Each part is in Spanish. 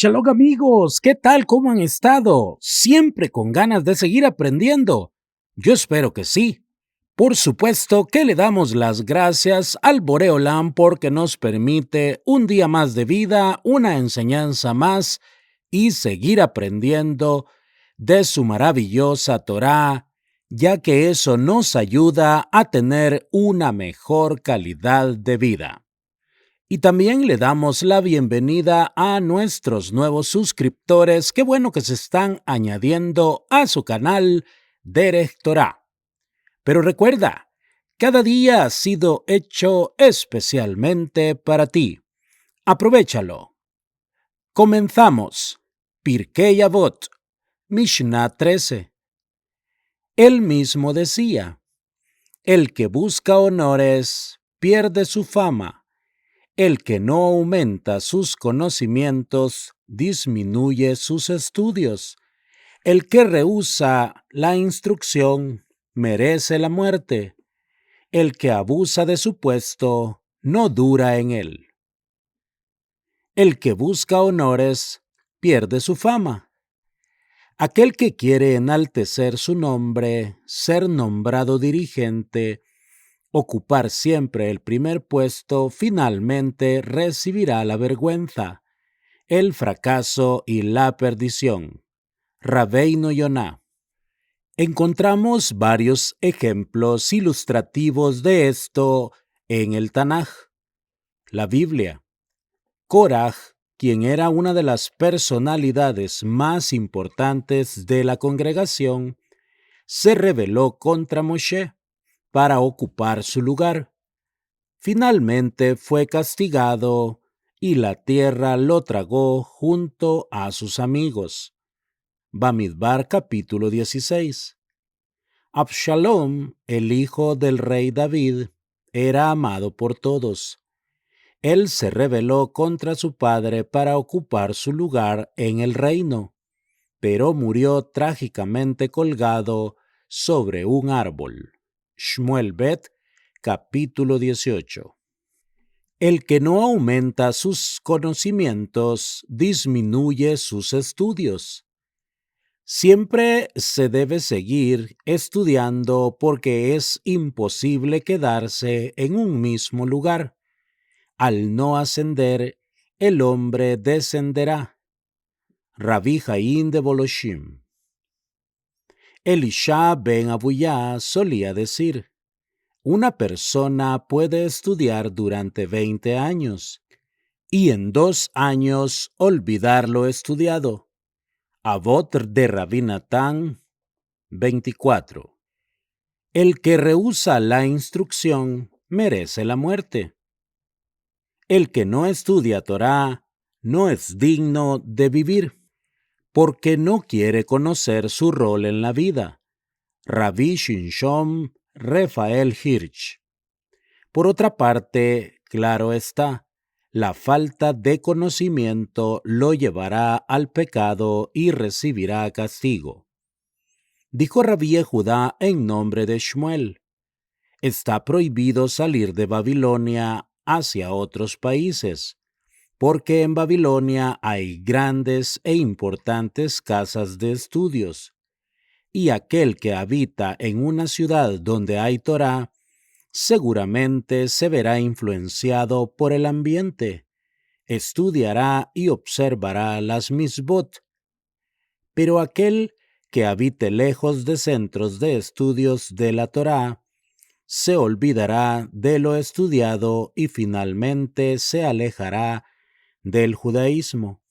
Shalom amigos, ¿qué tal? ¿Cómo han estado? Siempre con ganas de seguir aprendiendo. Yo espero que sí. Por supuesto que le damos las gracias al Boreolam porque nos permite un día más de vida, una enseñanza más y seguir aprendiendo de su maravillosa Torá, ya que eso nos ayuda a tener una mejor calidad de vida. Y también le damos la bienvenida a nuestros nuevos suscriptores. Qué bueno que se están añadiendo a su canal Derech Torah. Pero recuerda, cada día ha sido hecho especialmente para ti. Aprovechalo. Comenzamos. Pirkei Avot, Mishnah 13. Él mismo decía, el que busca honores pierde su fama. El que no aumenta sus conocimientos disminuye sus estudios. El que rehúsa la instrucción merece la muerte. El que abusa de su puesto no dura en él. El que busca honores pierde su fama. Aquel que quiere enaltecer su nombre, ser nombrado dirigente, ocupar siempre el primer puesto, finalmente recibirá la vergüenza, el fracaso y la perdición. Rabbeinu Yonah. Encontramos varios ejemplos ilustrativos de esto en el Tanaj, la Biblia. Koraj, quien era una de las personalidades más importantes de la congregación, se rebeló contra Moshe para ocupar su lugar. Finalmente fue castigado y la tierra lo tragó junto a sus amigos. Bamidbar capítulo 16. Absalom, el hijo del rey David, era amado por todos. Él se rebeló contra su padre para ocupar su lugar en el reino, pero murió trágicamente colgado sobre un árbol. Shmuel Bet capítulo 18. El que no aumenta sus conocimientos disminuye sus estudios. Siempre se debe seguir estudiando porque es imposible quedarse en un mismo lugar. Al no ascender, el hombre descenderá. Rabbi Jaim de Boloshim. Elisha ben Abuyá solía decir, una persona puede estudiar durante 20 años y en 2 años olvidar lo estudiado. Avot de Rabbi Natán 24. El que rehúsa la instrucción merece la muerte. El que no estudia Torá no es digno de vivir, porque no quiere conocer su rol en la vida. Rabbi Shinshom Rafael Hirsch. Por otra parte, claro está, la falta de conocimiento lo llevará al pecado y recibirá castigo. Dijo Rabí Judá en nombre de Shmuel, está prohibido salir de Babilonia hacia otros países, porque en Babilonia hay grandes e importantes casas de estudios, y aquel que habita en una ciudad donde hay Torá, seguramente se verá influenciado por el ambiente, estudiará y observará las misbot. Pero aquel que habite lejos de centros de estudios de la Torá, se olvidará de lo estudiado y finalmente se alejará del judaísmo.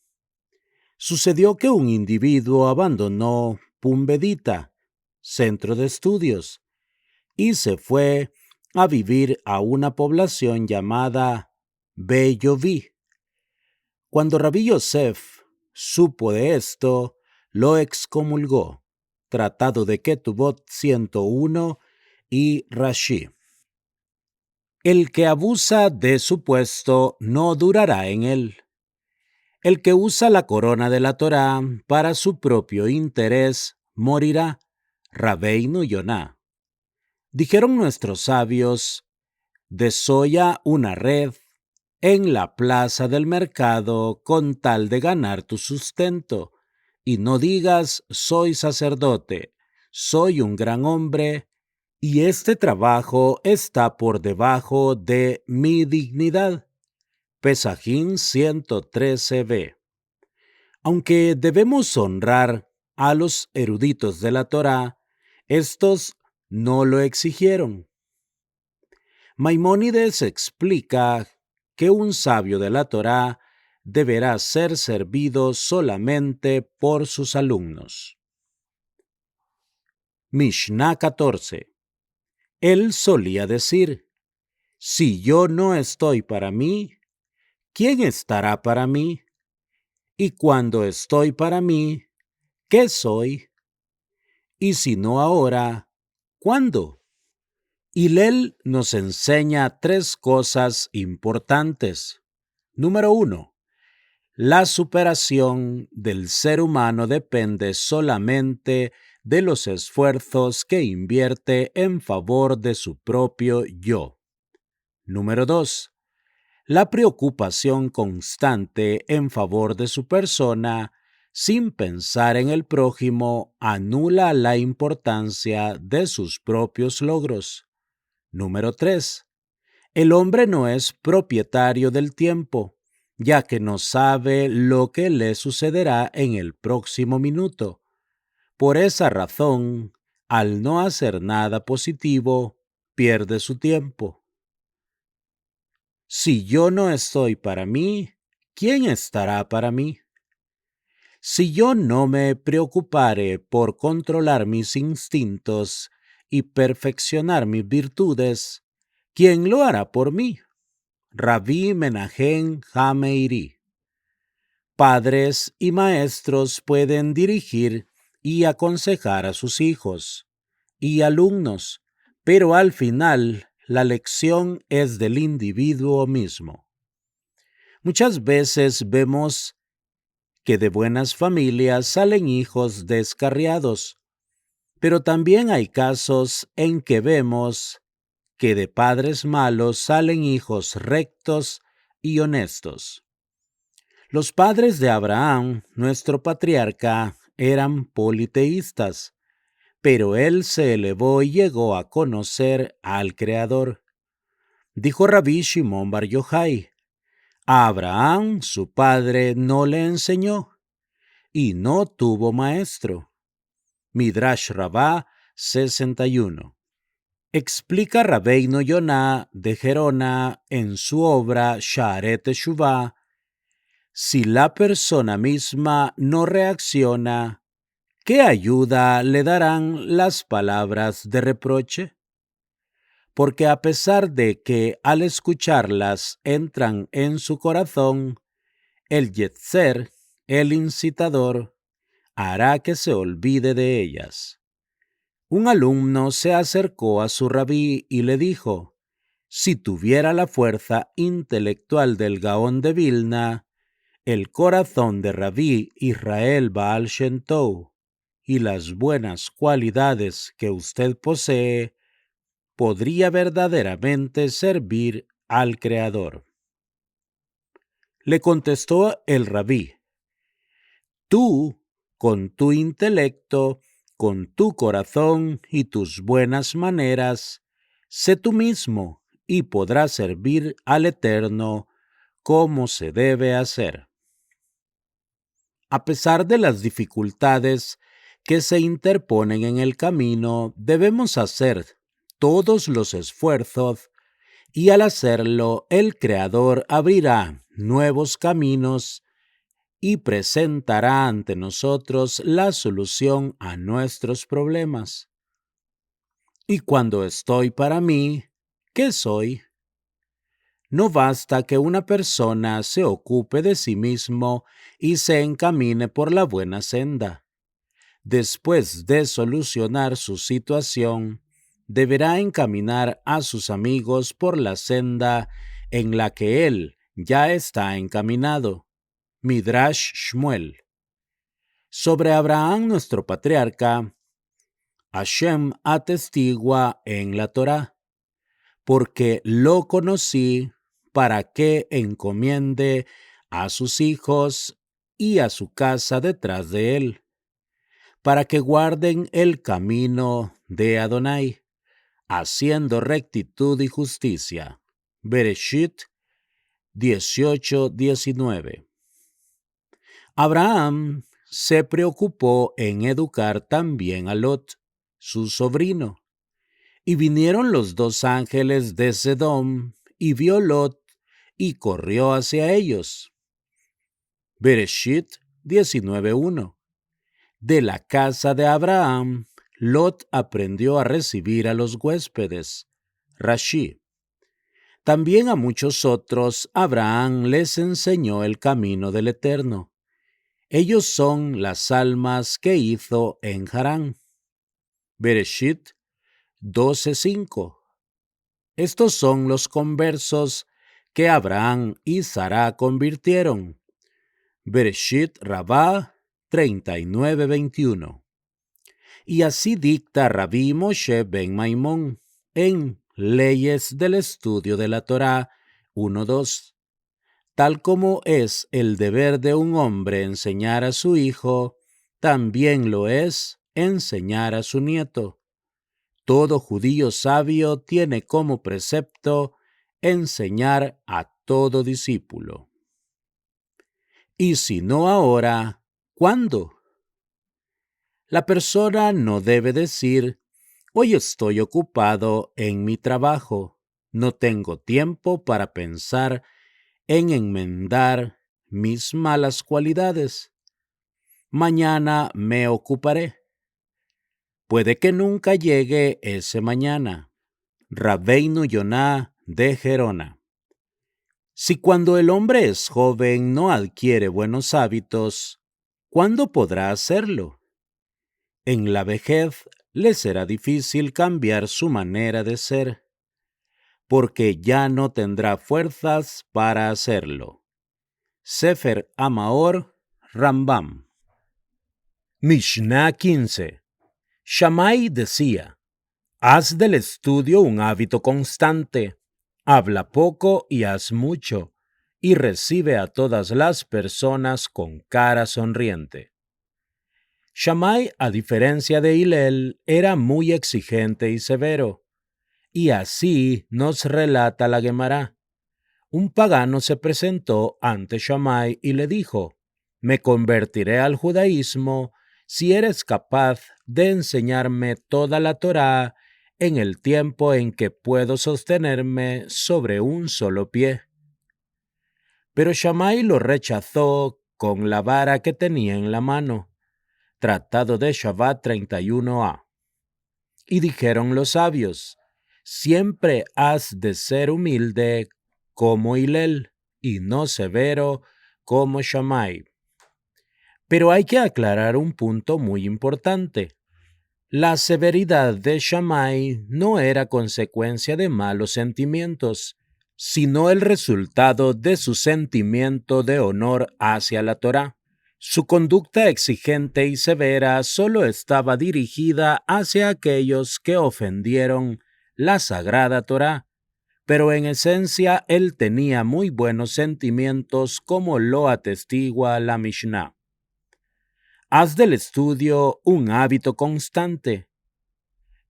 Sucedió que un individuo abandonó Pumbedita, centro de estudios, y se fue a vivir a una población llamada Beyoví. Cuando Rabí Yosef supo de esto, lo excomulgó. Tratado de Ketubot 101 y Rashi. El que abusa de su puesto no durará en él. El que usa la corona de la Torá para su propio interés morirá. Rabbeinu Yonah. Dijeron nuestros sabios, desolla una red, en la plaza del mercado con tal de ganar tu sustento. Y no digas, soy sacerdote, soy un gran hombre, y este trabajo está por debajo de mi dignidad. Pesajim 113b. Aunque debemos honrar a los eruditos de la Torá, estos no lo exigieron. Maimónides explica que un sabio de la Torá deberá ser servido solamente por sus alumnos. Mishnah 14. Él solía decir, si yo no estoy para mí, ¿quién estará para mí? Y cuando estoy para mí, ¿qué soy? Y si no ahora, ¿cuándo? Hillel nos enseña tres cosas importantes. Número 1. La superación del ser humano depende solamente de los esfuerzos que invierte en favor de su propio yo. Número 2. La preocupación constante en favor de su persona, sin pensar en el prójimo, anula la importancia de sus propios logros. Número 3. El hombre no es propietario del tiempo, ya que no sabe lo que le sucederá en el próximo minuto. Por esa razón, al no hacer nada positivo, pierde su tiempo. Si yo no estoy para mí, ¿quién estará para mí? Si yo no me preocupare por controlar mis instintos y perfeccionar mis virtudes, ¿quién lo hará por mí? Rabí Menahem Hameiri. Padres y maestros pueden dirigir y aconsejar a sus hijos y alumnos, pero al final la lección es del individuo mismo. Muchas veces vemos que de buenas familias salen hijos descarriados, pero también hay casos en que vemos que de padres malos salen hijos rectos y honestos. Los padres de Abraham, nuestro patriarca, eran politeístas, pero él se elevó y llegó a conocer al Creador. Dijo Rabí Shimon Bar Yochai, a Abraham su padre no le enseñó y no tuvo maestro. Midrash Rabbah 61. Explica Rabbeinu Yonah de Gerona en su obra Sha'aret Teshuvah, si la persona misma no reacciona, ¿qué ayuda le darán las palabras de reproche? Porque a pesar de que al escucharlas entran en su corazón, el Yetzer, el incitador, hará que se olvide de ellas. Un alumno se acercó a su rabí y le dijo, si tuviera la fuerza intelectual del Gaón de Vilna, el corazón de Rabí Israel Baal Shem Tov y las buenas cualidades que usted posee, podría verdaderamente servir al Creador. Le contestó el rabí, tú, con tu intelecto, con tu corazón y tus buenas maneras, sé tú mismo y podrás servir al Eterno como se debe hacer. A pesar de las dificultades que se interponen en el camino, debemos hacer todos los esfuerzos y al hacerlo, el Creador abrirá nuevos caminos y presentará ante nosotros la solución a nuestros problemas. Y cuando estoy para mí, ¿qué soy? No basta que una persona se ocupe de sí mismo y se encamine por la buena senda. Después de solucionar su situación, deberá encaminar a sus amigos por la senda en la que él ya está encaminado. Midrash Shmuel. Sobre Abraham, nuestro patriarca, Hashem atestigua en la Torá, porque lo conocí para que encomiende a sus hijos y a su casa detrás de él, para que guarden el camino de Adonai, haciendo rectitud y justicia. Bereshit 18:19. Abraham se preocupó en educar también a Lot, su sobrino. Y vinieron los dos ángeles de Sedom, y vio Lot, y corrió hacia ellos. Bereshit 19:1. De la casa de Abraham, Lot aprendió a recibir a los huéspedes. Rashi. También a muchos otros Abraham les enseñó el camino del Eterno. Ellos son las almas que hizo en Harán. Bereshit 12:5. Estos son los conversos que Abraham y Sara convirtieron. Bereshit Rabá 39:21. Y así dicta Rabí Moshe ben Maimón en Leyes del Estudio de la Torá 1:2. Tal como es el deber de un hombre enseñar a su hijo, también lo es enseñar a su nieto. Todo judío sabio tiene como precepto enseñar a todo discípulo. Y si no ahora, ¿cuándo? La persona no debe decir, hoy estoy ocupado en mi trabajo, no tengo tiempo para pensar en enmendar mis malas cualidades. Mañana me ocuparé. Puede que nunca llegue ese mañana. Rabbeinu Yonah de Gerona. Si cuando el hombre es joven no adquiere buenos hábitos, ¿cuándo podrá hacerlo? En la vejez le será difícil cambiar su manera de ser, porque ya no tendrá fuerzas para hacerlo. Sefer Amaor, Rambam. Mishnah 15. Shammai decía, haz del estudio un hábito constante, habla poco y haz mucho, y recibe a todas las personas con cara sonriente. Shammai, a diferencia de Hillel, era muy exigente y severo, y así nos relata la Guemará. Un pagano se presentó ante Shammai y le dijo, me convertiré al judaísmo si eres capaz de enseñarme toda la Torá en el tiempo en que puedo sostenerme sobre un solo pie. Pero Shammai lo rechazó con la vara que tenía en la mano. Tratado de Shabbat 31a. Y dijeron los sabios, siempre has de ser humilde como Hillel y no severo como Shammai. Pero hay que aclarar un punto muy importante. La severidad de Shammai no era consecuencia de malos sentimientos, sino el resultado de su sentimiento de honor hacia la Torá. Su conducta exigente y severa solo estaba dirigida hacia aquellos que ofendieron la sagrada Torá, pero en esencia él tenía muy buenos sentimientos como lo atestigua la Mishnah. Haz del estudio un hábito constante.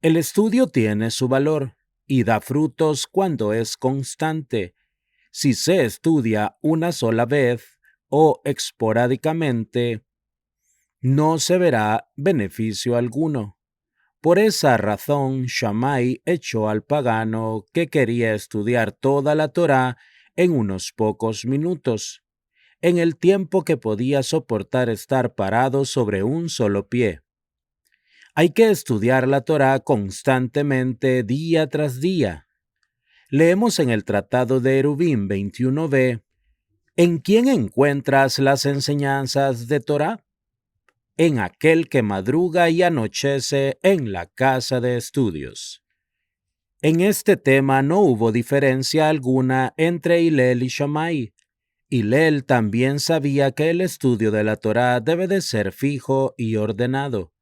El estudio tiene su valor y da frutos cuando es constante. Si se estudia una sola vez o esporádicamente, no se verá beneficio alguno. Por esa razón, Shammai echó al pagano que quería estudiar toda la Torá en unos pocos minutos, en el tiempo que podía soportar estar parado sobre un solo pie. Hay que estudiar la Torá constantemente día tras día. Leemos en el Tratado de Eruvin 21b, ¿en quién encuentras las enseñanzas de Torá? En aquel que madruga y anochece en la casa de estudios. En este tema no hubo diferencia alguna entre Hillel y Shammai. Hillel también sabía que el estudio de la Torá debe de ser fijo y ordenado.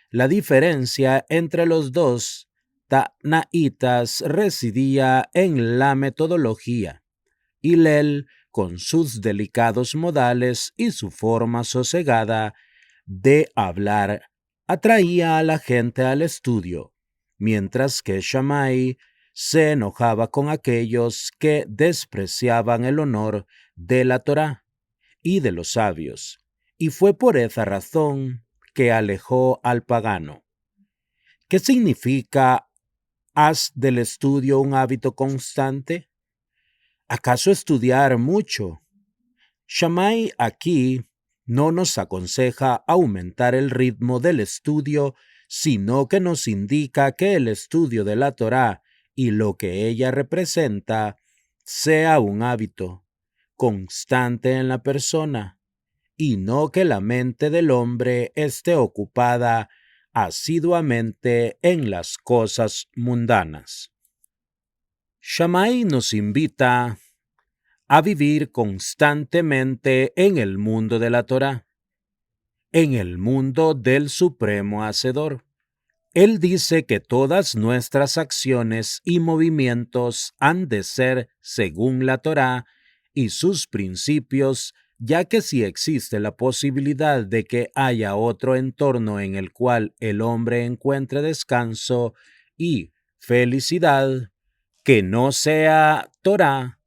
La diferencia entre los dos Tanaítas residía en la metodología. Hillel, con sus delicados modales y su forma sosegada de hablar, atraía a la gente al estudio, mientras que Shammai se enojaba con aquellos que despreciaban el honor de la Torá y de los sabios, y fue por esa razón que alejó al pagano. ¿Qué significa haz del estudio un hábito constante? ¿Acaso estudiar mucho? Shammai aquí no nos aconseja aumentar el ritmo del estudio, sino que nos indica que el estudio de la Torá y lo que ella representa sea un hábito constante en la persona, y no que la mente del hombre esté ocupada asiduamente en las cosas mundanas. Shammai nos invita a vivir constantemente en el mundo de la Torá, en el mundo del Supremo Hacedor. Él dice que todas nuestras acciones y movimientos han de ser según la Torá y sus principios, ya que si existe la posibilidad de que haya otro entorno en el cual el hombre encuentre descanso y felicidad, que no sea Torá,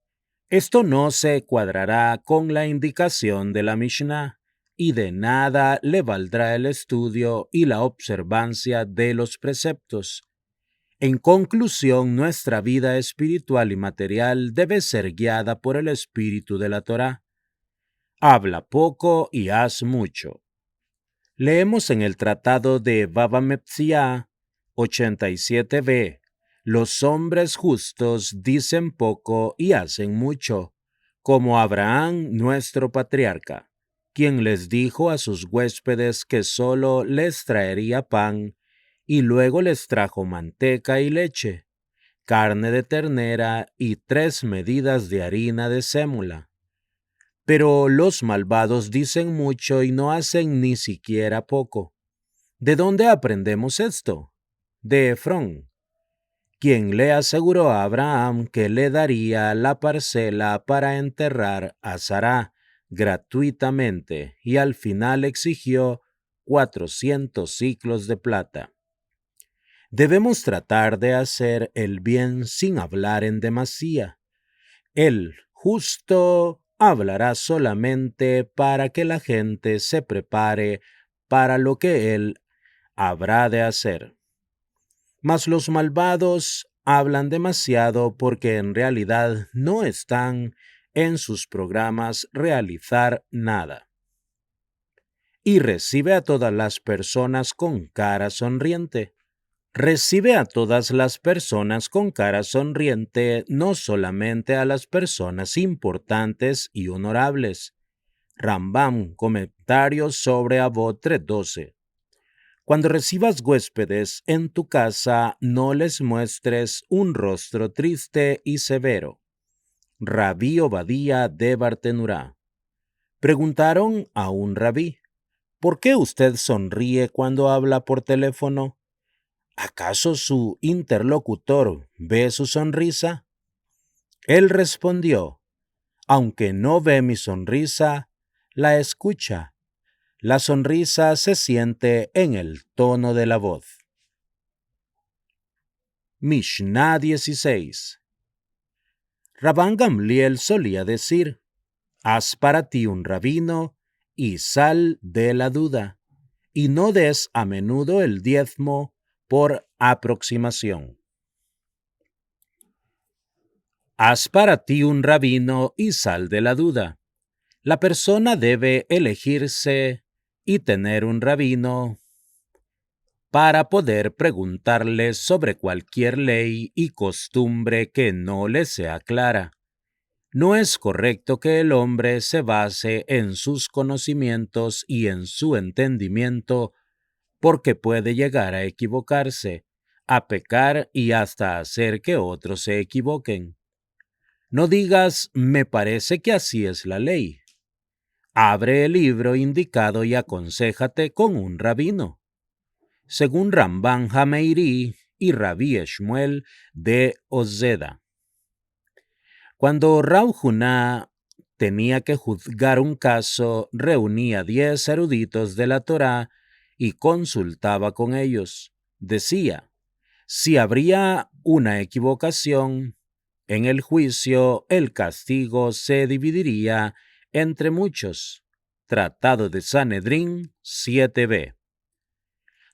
esto no se cuadrará con la indicación de la Mishnah, y de nada le valdrá el estudio y la observancia de los preceptos. En conclusión, nuestra vida espiritual y material debe ser guiada por el espíritu de la Torá. Habla poco y haz mucho. Leemos en el tratado de Baba Metzia 87b: los hombres justos dicen poco y hacen mucho, como Abraham nuestro patriarca, quien les dijo a sus huéspedes que solo les traería pan, y luego les trajo manteca y leche, carne de ternera y 3 medidas de harina de sémula. Pero los malvados dicen mucho y no hacen ni siquiera poco. ¿De dónde aprendemos esto? De Efrón, quien le aseguró a Abraham que le daría la parcela para enterrar a Sará gratuitamente, y al final exigió 400 siclos de plata. Debemos tratar de hacer el bien sin hablar en demasía. El justo hablará solamente para que la gente se prepare para lo que él habrá de hacer. Mas los malvados hablan demasiado porque en realidad no están en sus programas realizar nada. Y recibe a todas las personas con cara sonriente. Recibe a todas las personas con cara sonriente, no solamente a las personas importantes y honorables. Rambam, comentarios sobre Avot 3:12. Cuando recibas huéspedes en tu casa, no les muestres un rostro triste y severo. Rabí Obadía de Bartenurá. Preguntaron a un rabí: ¿por qué usted sonríe cuando habla por teléfono? ¿Acaso su interlocutor ve su sonrisa? Él respondió: aunque no ve mi sonrisa, la escucha. La sonrisa se siente en el tono de la voz. Mishnah 16. Rabban Gamliel solía decir: haz para ti un rabino y sal de la duda, y no des a menudo el diezmo por aproximación. Haz para ti un rabino y sal de la duda. La persona debe elegirse y tener un rabino para poder preguntarle sobre cualquier ley y costumbre que no le sea clara. No es correcto que el hombre se base en sus conocimientos y en su entendimiento, porque puede llegar a equivocarse, a pecar y hasta hacer que otros se equivoquen. No digas: me parece que así es la ley. Abre el libro indicado y aconséjate con un rabino. Según Ramban Hameiri y Rabí Shmuel de Ozeda. Cuando Rav Huna tenía que juzgar un caso, reunía 10 eruditos de la Torá y consultaba con ellos. Decía, si habría una equivocación en el juicio, el castigo se dividiría entre muchos. Tratado de Sanedrín 7b.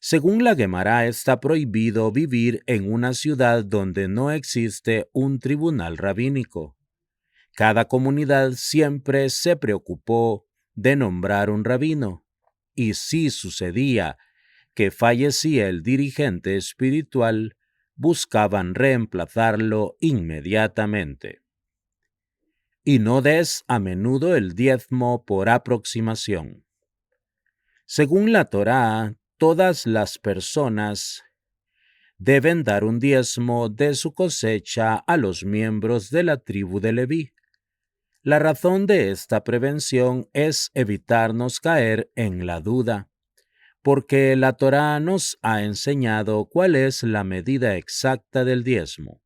Según la Guemará, está prohibido vivir en una ciudad donde no existe un tribunal rabínico. Cada comunidad siempre se preocupó de nombrar un rabino, y si sucedía que fallecía el dirigente espiritual, buscaban reemplazarlo inmediatamente. Y no des a menudo el diezmo por aproximación. Según la Torá, todas las personas deben dar un diezmo de su cosecha a los miembros de la tribu de Leví. La razón de esta prevención es evitarnos caer en la duda, porque la Torá nos ha enseñado cuál es la medida exacta del diezmo.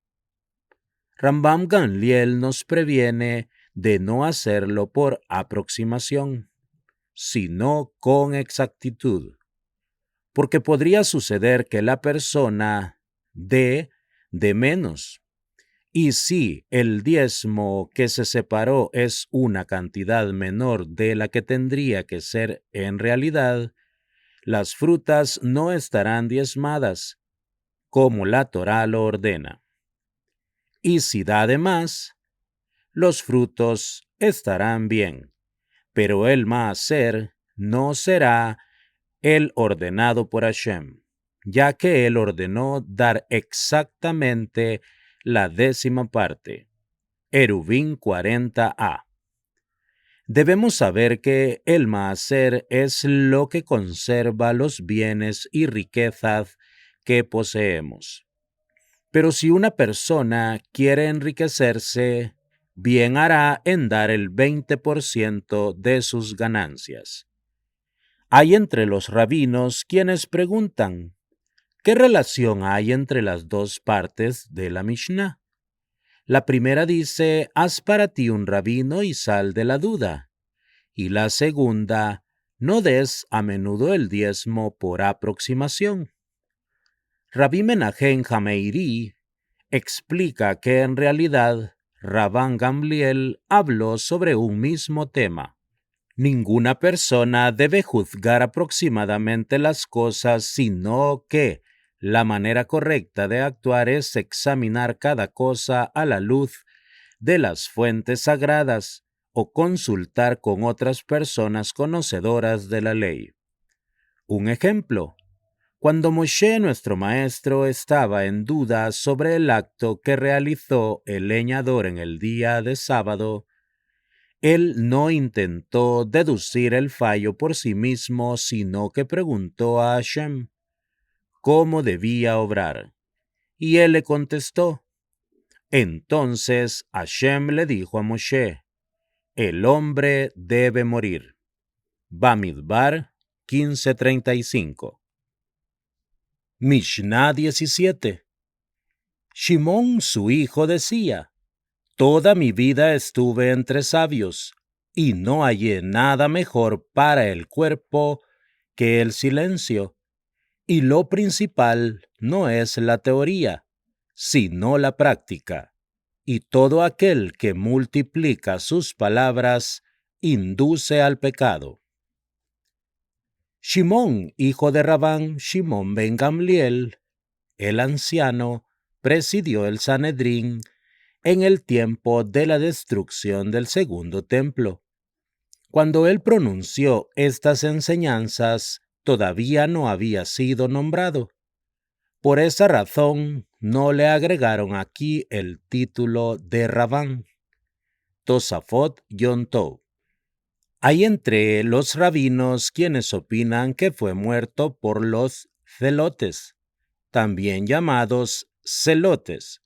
Rambam Gamliel nos previene de no hacerlo por aproximación, sino con exactitud, porque podría suceder que la persona dé de menos. Y si el diezmo que se separó es una cantidad menor de la que tendría que ser en realidad, las frutas no estarán diezmadas, como la Torá lo ordena. Y si da de más, los frutos estarán bien, pero el maaser no será el ordenado por Hashem, ya que él ordenó dar exactamente la 10ª parte. Eruvin 40a. Debemos saber que el maaser es lo que conserva los bienes y riquezas que poseemos. Pero si una persona quiere enriquecerse, bien hará en dar el 20% de sus ganancias. Hay entre los rabinos quienes preguntan, ¿qué relación hay entre las dos partes de la Mishnah? La primera dice, haz para ti un rabino y sal de la duda. Y la segunda, no des a menudo el diezmo por aproximación. Rabí Menahem Hameiri explica que en realidad Rabban Gamliel habló sobre un mismo tema. Ninguna persona debe juzgar aproximadamente las cosas, sino que la manera correcta de actuar es examinar cada cosa a la luz de las fuentes sagradas o consultar con otras personas conocedoras de la ley. Un ejemplo, cuando Moshe, nuestro maestro, estaba en duda sobre el acto que realizó el leñador en el día de sábado, él no intentó deducir el fallo por sí mismo, sino que preguntó a Hashem cómo debía obrar. Y él le contestó. Entonces Hashem le dijo a Moshe, el hombre debe morir. Bamidbar 15:35. Mishnah 17. Shimón, su hijo, decía, toda mi vida estuve entre sabios, y no hallé nada mejor para el cuerpo que el silencio. Y lo principal no es la teoría, sino la práctica. Y todo aquel que multiplica sus palabras induce al pecado. Shimón, hijo de Rabán Shimón ben Gamliel, el anciano, presidió el Sanedrín en el tiempo de la destrucción del segundo templo. Cuando él pronunció estas enseñanzas, todavía no había sido nombrado. Por esa razón, no le agregaron aquí el título de Rabán. Tosafot Yom Tov. Hay entre los rabinos quienes opinan que fue muerto por los zelotes, también llamados celotes,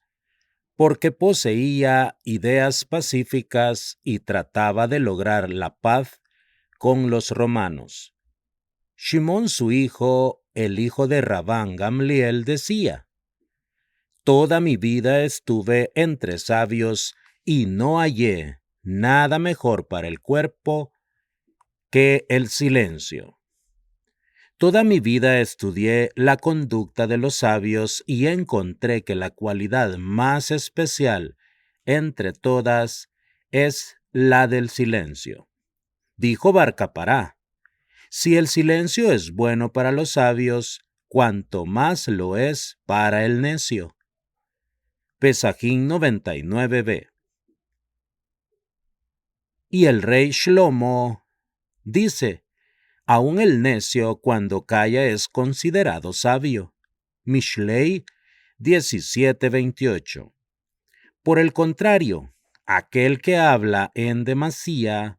porque poseía ideas pacíficas y trataba de lograr la paz con los romanos. Shimón, su hijo, el hijo de Rabán Gamliel, decía, toda mi vida estuve entre sabios y no hallé nada mejor para el cuerpo que el silencio. Toda mi vida estudié la conducta de los sabios y encontré que la cualidad más especial entre todas es la del silencio. Dijo Barcapará: si el silencio es bueno para los sabios, cuanto más lo es para el necio. Pesajín 99b. Y el rey Shlomo dice: aún el necio cuando calla es considerado sabio. Mishlei 17:28. Por el contrario, aquel que habla en demasía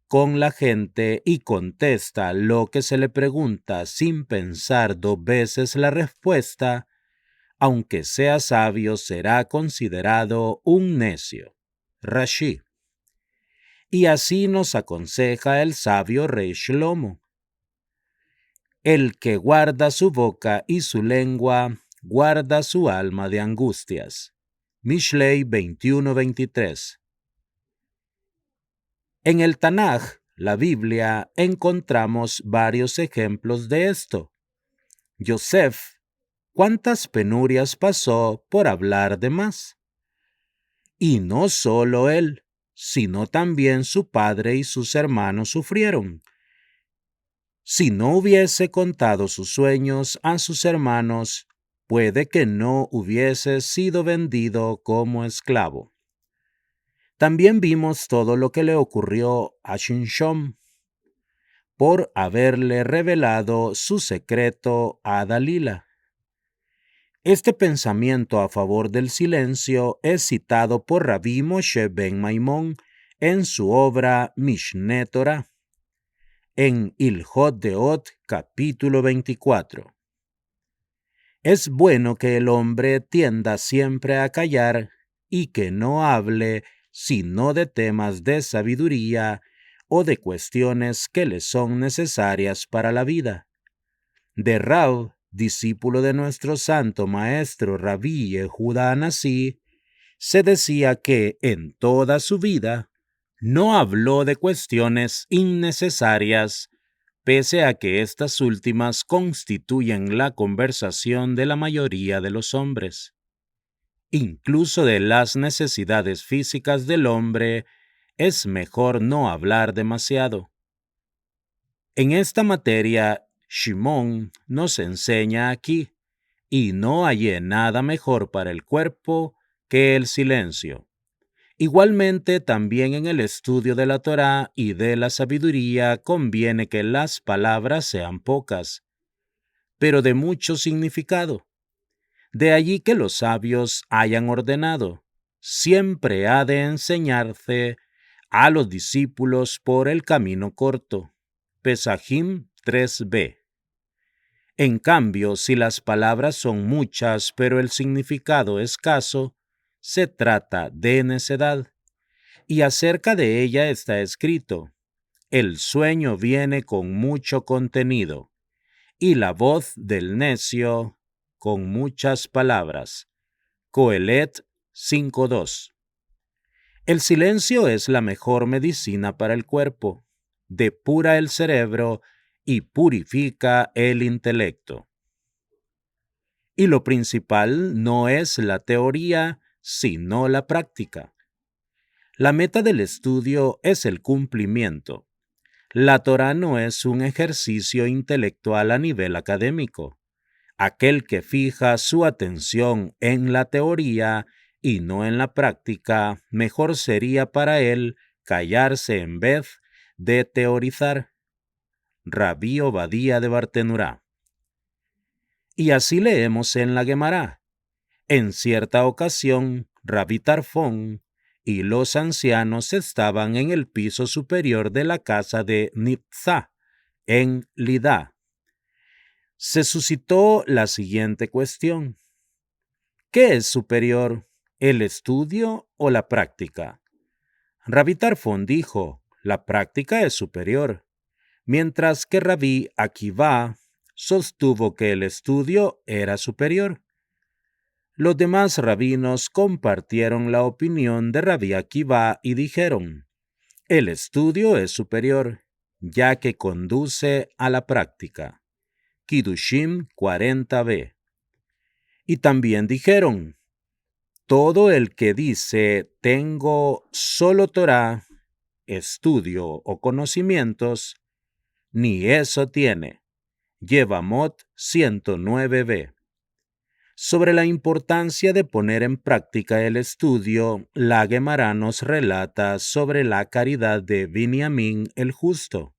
con la gente y contesta lo que se le pregunta sin pensar dos veces la respuesta, aunque sea sabio, será considerado un necio. Rashi. Y así nos aconseja el sabio rey Shlomo: el que guarda su boca y su lengua, guarda su alma de angustias. Mishlei 21:23. En el Tanaj, la Biblia, encontramos varios ejemplos de esto. Yosef, ¿cuántas penurias pasó por hablar de más? Y no solo él, sino también su padre y sus hermanos sufrieron. Si no hubiese contado sus sueños a sus hermanos, puede que no hubiese sido vendido como esclavo. También vimos todo lo que le ocurrió a Shinshom por haberle revelado su secreto a Dalila. Este pensamiento a favor del silencio es citado por Rabbi Moshe ben Maimón en su obra Mishneh Torah, en Ilhot Deot, capítulo 24. Es bueno que el hombre tienda siempre a callar y que no hable sino de temas de sabiduría o de cuestiones que le son necesarias para la vida. De Rab, discípulo de nuestro santo maestro Rabí Yehudá Anasí, se decía que en toda su vida no habló de cuestiones innecesarias, pese a que estas últimas constituyen la conversación de la mayoría de los hombres. Incluso de las necesidades físicas del hombre es mejor no hablar demasiado. En esta materia, Shimón nos enseña aquí: y no hallé nada mejor para el cuerpo que el silencio. Igualmente, también en el estudio de la Torá y de la sabiduría conviene que las palabras sean pocas, pero de mucho significado. De allí que los sabios hayan ordenado: siempre ha de enseñarse a los discípulos por el camino corto. Pesajim 3b. En cambio, si las palabras son muchas pero el significado escaso, se trata de necedad. Y acerca de ella está escrito: el sueño viene con mucho contenido, y la voz del necio con muchas palabras. Coelet 5:2. El silencio es la mejor medicina para el cuerpo, depura el cerebro y purifica el intelecto. Y lo principal no es la teoría, sino la práctica. La meta del estudio es el cumplimiento. La Torá no es un ejercicio intelectual a nivel académico. Aquel que fija su atención en la teoría y no en la práctica, mejor sería para él callarse en vez de teorizar. Rabí Obadía de Bartenurá. Y así leemos en la Guemará: en cierta ocasión, Rabí Tarfón y los ancianos estaban en el piso superior de la casa de Nitzá, en Lidá. Se suscitó la siguiente cuestión: ¿qué es superior, el estudio o la práctica? Rabí Tarfón dijo: la práctica es superior, mientras que Rabí Akivá sostuvo que el estudio era superior. Los demás rabinos compartieron la opinión de Rabí Akiva y dijeron: el estudio es superior, ya que conduce a la práctica. Kiddushim 40b. Y también dijeron: todo el que dice tengo solo Torá, estudio o conocimientos, ni eso tiene. Yevamot 109b. Sobre la importancia de poner en práctica el estudio, la Guemará nos relata sobre la caridad de Biniamín el justo.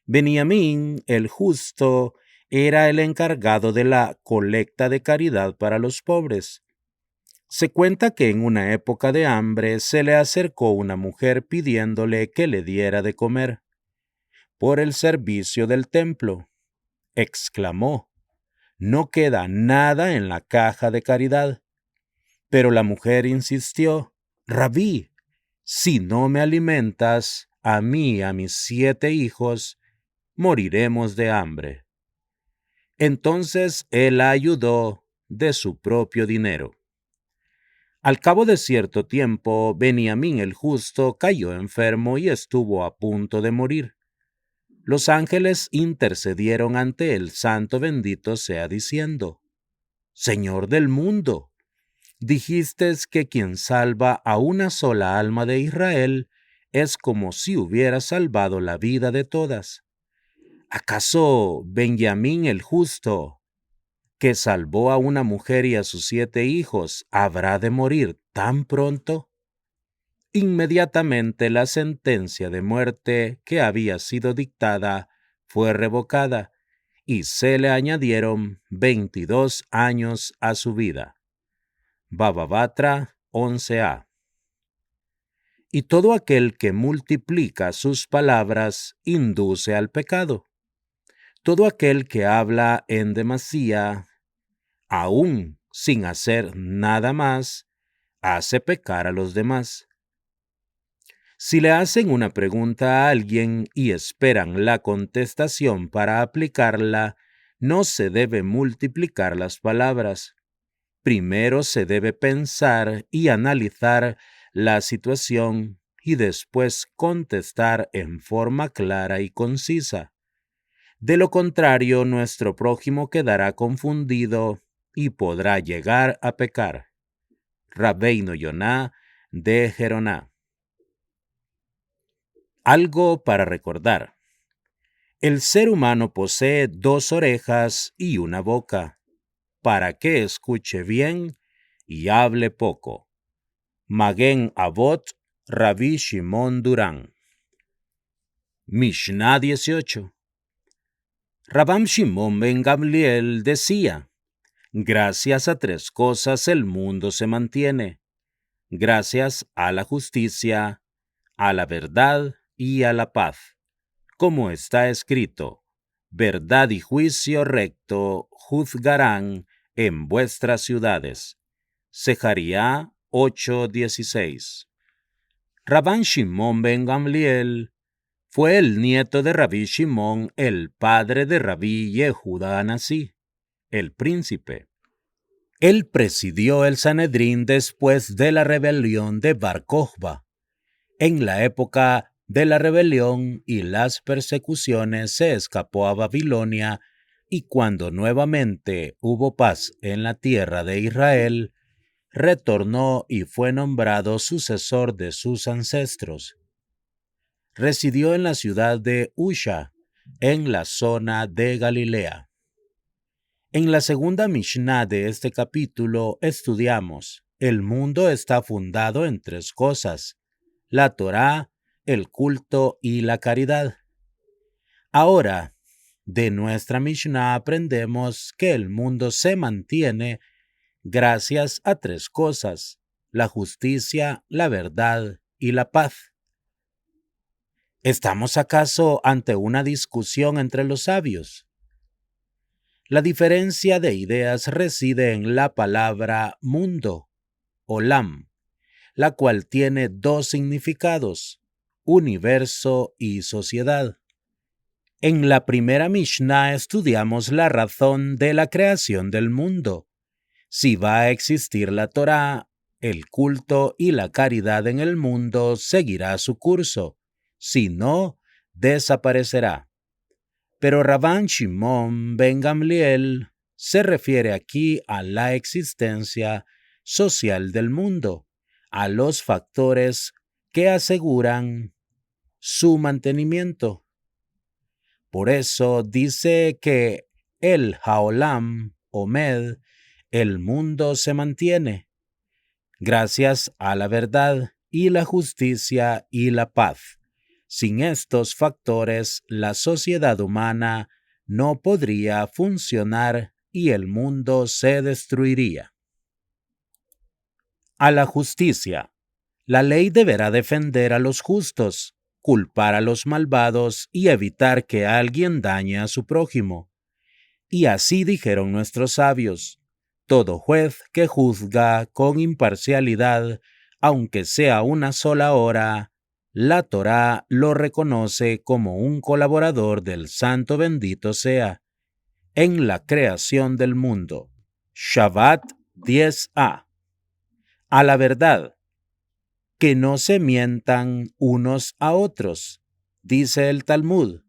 Biniamín el justo era el encargado de la colecta de caridad para los pobres. Se cuenta que en una época de hambre se le acercó una mujer pidiéndole que le diera de comer. Por el servicio del templo, exclamó: no queda nada en la caja de caridad. Pero la mujer insistió: Rabí, si no me alimentas, a mí y a mis 7 hijos, moriremos de hambre. Entonces él la ayudó de su propio dinero. Al cabo de cierto tiempo, Beniamín el justo cayó enfermo y estuvo a punto de morir. Los ángeles intercedieron ante el Santo bendito sea diciendo: Señor del mundo, dijiste que quien salva a una sola alma de Israel es como si hubiera salvado la vida de todas. ¿Acaso Benjamín el justo, que salvó a una mujer y a sus 7 hijos, habrá de morir tan pronto? Inmediatamente la sentencia de muerte que había sido dictada fue revocada y se le añadieron 22 años a su vida. Baba Batra 11a. Y todo aquel que multiplica sus palabras induce al pecado. Todo aquel que habla en demasía, aún sin hacer nada más, hace pecar a los demás. Si le hacen una pregunta a alguien y esperan la contestación para aplicarla, no se debe multiplicar las palabras. Primero se debe pensar y analizar la situación y después contestar en forma clara y concisa. De lo contrario, nuestro prójimo quedará confundido y podrá llegar a pecar. Rabbeinu Yonah de Geroná. Algo para recordar. El ser humano posee 2 orejas y una boca, para que escuche bien y hable poco. Maguen Avot, Rabbi Shimon Durán. Mishnah 18. Rabam Shimon ben Gamliel decía: gracias a 3 cosas el mundo se mantiene. Gracias a la justicia, a la verdad y a la paz. Como está escrito: verdad y juicio recto juzgarán en vuestras ciudades. Zecarías 8:16. Rabban Shimon ben Gamliel fue el nieto de Rabí Shimon, el padre de Rabí Yehuda Anasí, el príncipe. Él presidió el Sanedrín después de la rebelión de Bar Kokhba. En la época de la rebelión y las persecuciones se escapó a Babilonia, y cuando nuevamente hubo paz en la tierra de Israel, retornó y fue nombrado sucesor de sus ancestros. Residió en la ciudad de Usha, en la zona de Galilea. En la segunda Mishnah de este capítulo estudiamos: el mundo está fundado en 3 cosas: la Torá, el culto y la caridad. Ahora, de nuestra Mishnah aprendemos que el mundo se mantiene gracias a 3 cosas: la justicia, la verdad y la paz. ¿Estamos acaso ante una discusión entre los sabios? La diferencia de ideas reside en la palabra mundo, olam, la cual tiene 2 significados: universo y sociedad. En la primera Mishnah estudiamos la razón de la creación del mundo. Si va a existir la Torá, el culto y la caridad en el mundo seguirá su curso. Si no, desaparecerá. Pero Rabban Shimon ben Gamliel se refiere aquí a la existencia social del mundo, a los factores que aseguran su mantenimiento. Por eso dice que el Haolam Omed, el mundo se mantiene, gracias a la verdad y la justicia y la paz. Sin estos factores, la sociedad humana no podría funcionar y el mundo se destruiría. A la justicia. La ley deberá defender a los justos, culpar a los malvados y evitar que alguien dañe a su prójimo. Y así dijeron nuestros sabios: todo juez que juzga con imparcialidad, aunque sea una sola hora, la Torá lo reconoce como un colaborador del Santo bendito sea, en la creación del mundo. Shabbat 10a. A la verdad, que no se mientan unos a otros, dice el Talmud.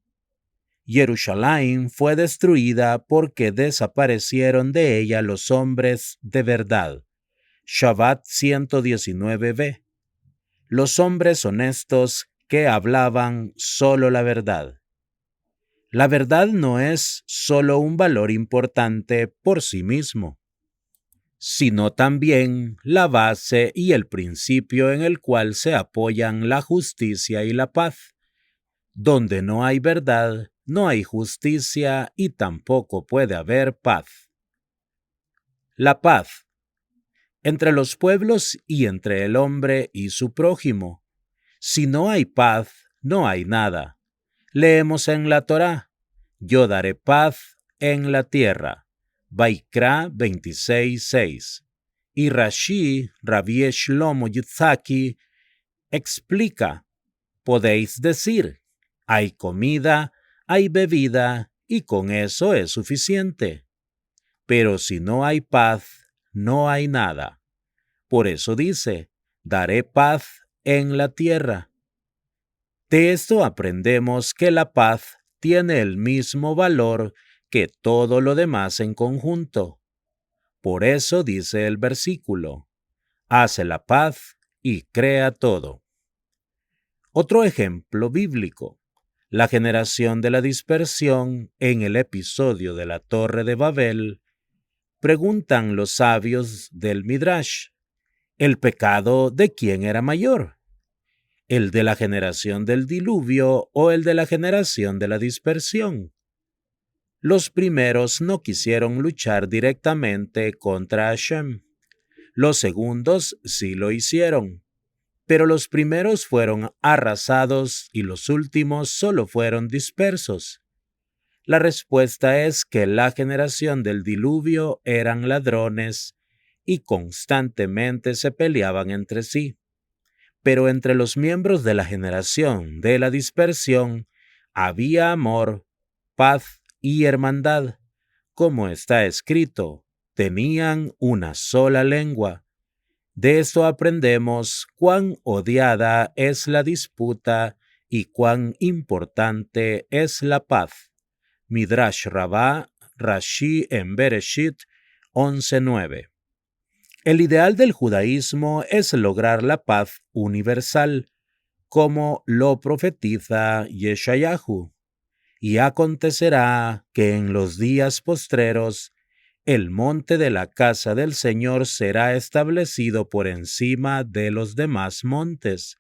Jerusalén fue destruida porque desaparecieron de ella los hombres de verdad. Shabbat 119b. Los hombres honestos que hablaban solo la verdad. La verdad no es solo un valor importante por sí mismo, sino también la base y el principio en el cual se apoyan la justicia y la paz. Donde no hay verdad, no hay justicia y tampoco puede haber paz. La paz entre los pueblos y entre el hombre y su prójimo. Si no hay paz, no hay nada. Leemos en la Torá: yo daré paz en la tierra. Vaikra 26:6. Y Rabbi Shlomo Yitzhaki, explica: podéis decir, hay comida, hay bebida, y con eso es suficiente. Pero si no hay paz, no hay nada. Por eso dice: daré paz en la tierra. De esto aprendemos que la paz tiene el mismo valor que todo lo demás en conjunto. Por eso dice el versículo: hace la paz y crea todo. Otro ejemplo bíblico: la generación de la dispersión en el episodio de la Torre de Babel. Preguntan los sabios del Midrash: ¿el pecado de quién era mayor? ¿El de la generación del diluvio o el de la generación de la dispersión? Los primeros no quisieron luchar directamente contra Hashem. Los segundos sí lo hicieron. Pero los primeros fueron arrasados y los últimos solo fueron dispersos. La respuesta es que la generación del diluvio eran ladrones y constantemente se peleaban entre sí. Pero entre los miembros de la generación de la dispersión había amor, paz y hermandad. Como está escrito, tenían una sola lengua. De esto aprendemos cuán odiada es la disputa y cuán importante es la paz. Midrash Rabbah, Rashi en Bereshit 11:9. El ideal del judaísmo es lograr la paz universal, como lo profetiza Yeshayahu. Y acontecerá que en los días postreros el monte de la casa del Señor será establecido por encima de los demás montes,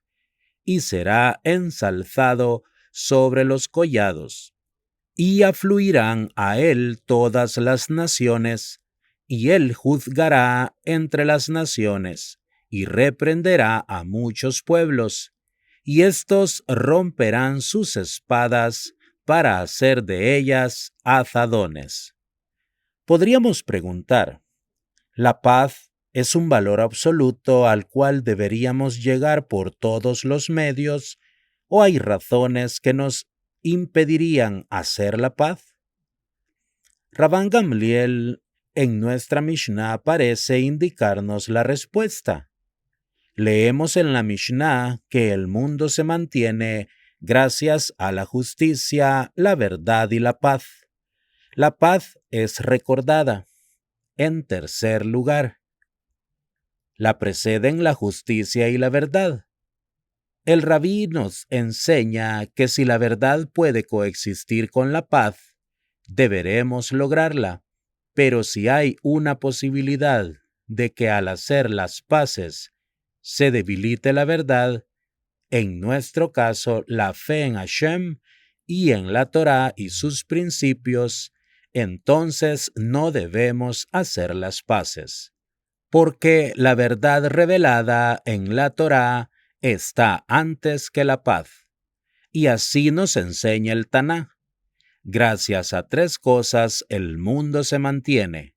y será ensalzado sobre los collados, y afluirán a él todas las naciones, y él juzgará entre las naciones, y reprenderá a muchos pueblos, y éstos romperán sus espadas para hacer de ellas azadones. Podríamos preguntar: ¿la paz es un valor absoluto al cual deberíamos llegar por todos los medios, o hay razones que nos impedirían hacer la paz? Rabban Gamliel en nuestra Mishnah parece indicarnos la respuesta. Leemos en la Mishnah que el mundo se mantiene gracias a la justicia, la verdad y la paz. La paz es recordada. En tercer lugar, la preceden la justicia y la verdad. El rabí nos enseña que si la verdad puede coexistir con la paz, deberemos lograrla. Pero si hay una posibilidad de que al hacer las paces se debilite la verdad, en nuestro caso la fe en Hashem y en la Torá y sus principios, entonces no debemos hacer las paces. Porque la verdad revelada en la Torá está antes que la paz. Y así nos enseña el Taná. Gracias a 3 cosas el mundo se mantiene.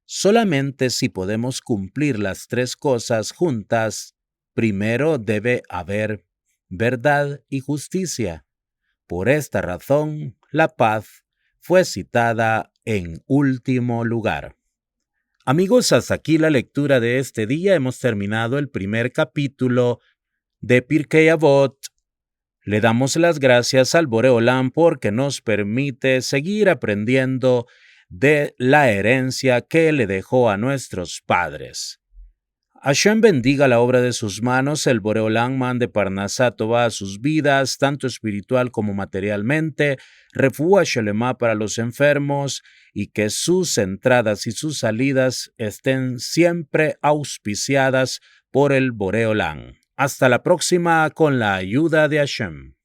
Solamente si podemos cumplir las 3 cosas juntas, primero debe haber verdad y justicia. Por esta razón, la paz fue citada en último lugar. Amigos, hasta aquí la lectura de este día. Hemos terminado el primer capítulo de Pirkei Avot. Le damos las gracias al Boré Olam porque nos permite seguir aprendiendo de la herencia que le dejó a nuestros padres. Hashem bendiga la obra de sus manos, el Boré Olam mande Parnasá Tová a sus vidas, tanto espiritual como materialmente, refúa Shelemá para los enfermos y que sus entradas y sus salidas estén siempre auspiciadas por el Boré Olam. Hasta la próxima con la ayuda de Hashem.